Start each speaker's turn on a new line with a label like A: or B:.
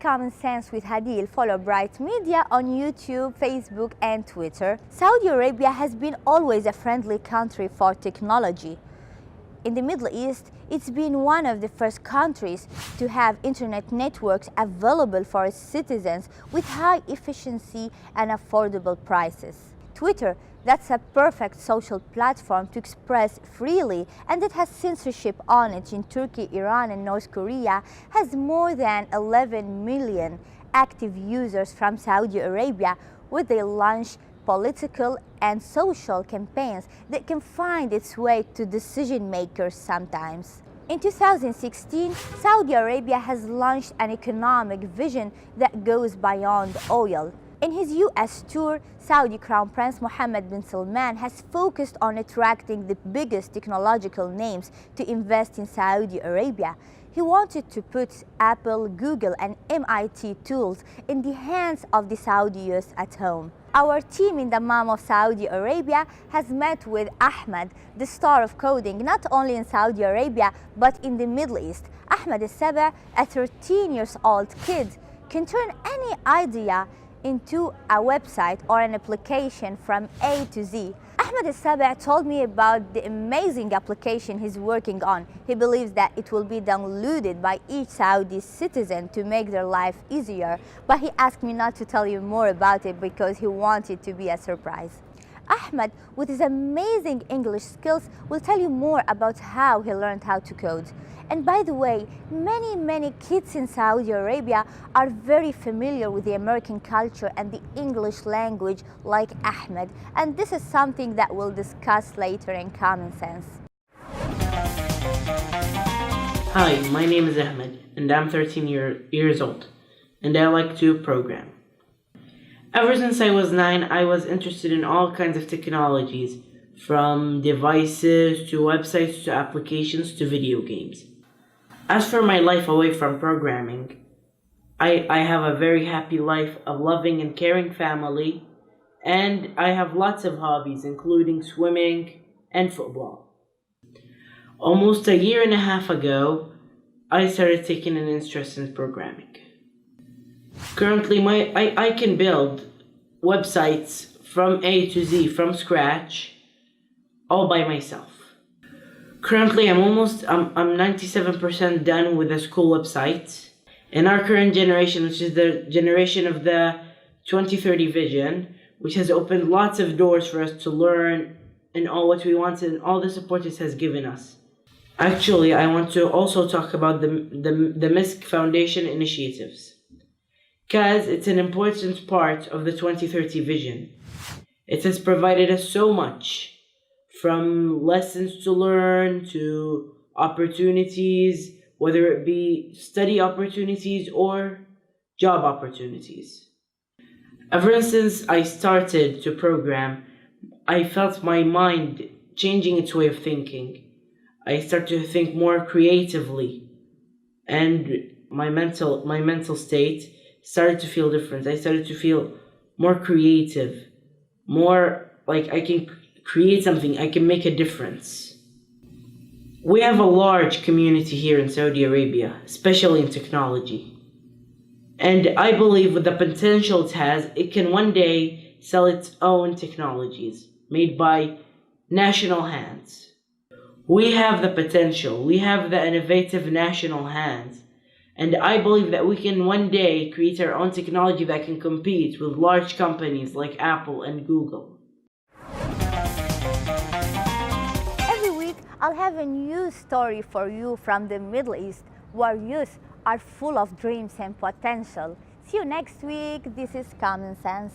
A: Common Sense with Hadil. Follow Bright Media on YouTube, Facebook and Twitter. Saudi Arabia has been always a friendly country for technology. In the Middle East, it's been one of the first countries to have internet networks available for its citizens with high efficiency and affordable prices. Twitter, that's a perfect social platform to express freely, and it has censorship on it in Turkey, Iran and North Korea, has more than 11 million active users from Saudi Arabia, where they launch political and social campaigns that can find its way to decision makers sometimes. In 2016, Saudi Arabia has launched an economic vision that goes beyond oil. In his US tour, Saudi Crown Prince Mohammed bin Salman has focused on attracting the biggest technological names to invest in Saudi Arabia. He wanted to put Apple, Google and MIT tools in the hands of the Saudi youth at home. Our team in the Dammam of Saudi Arabia has met with Ahmed, the star of coding, not only in Saudi Arabia but in the Middle East. Ahmed al-Saba, a 13-year-old kid, can turn any idea into a website or an application from A to Z. Ahmed al-Saba told me about the amazing application he's working on. He believes that it will be downloaded by each Saudi citizen to make their life easier, but he asked me not to tell you more about it because he wanted it to be a surprise. Ahmed, with his amazing English skills, will tell you more about how he learned how to code. And by the way, many kids in Saudi Arabia are very familiar with the American culture and the English language like Ahmed. And this is something that we'll discuss later in Common Sense.
B: Hi, my name is Ahmed and I'm 13 years old and I like to program. Ever since I was 9, I was interested in all kinds of technologies, from devices to websites to applications to video games. As for my life away from programming, I have a very happy life, a loving and caring family, and I have lots of hobbies, including swimming and football. Almost a year and a half ago, I started taking an interest in programming. Currently, I can build websites from A to Z, from scratch, all by myself. Currently, I'm 97% done with the school website. In our current generation, which is the generation of the 2030 vision, which has opened lots of doors for us to learn and all what we wanted and all the support it has given us. Actually, I want to also talk about the MISC Foundation initiatives, because it's an important part of the 2030 vision. It has provided us so much, from lessons to learn to opportunities, whether it be study opportunities or job opportunities. Ever since I started to program, I felt my mind changing its way of thinking. I started to think more creatively, and my mental state started to feel different. I started to feel more creative, more like I can create something, I can make a difference. We have a large community here in Saudi Arabia, especially in technology. And I believe with the potential it has, it can one day sell its own technologies made by national hands. We have the potential, we have the innovative national hands, and I believe that we can one day create our own technology that can compete with large companies like Apple and Google.
A: Every week, I'll have a new story for you from the Middle East, where youth are full of dreams and potential. See you next week. This is Common Sense.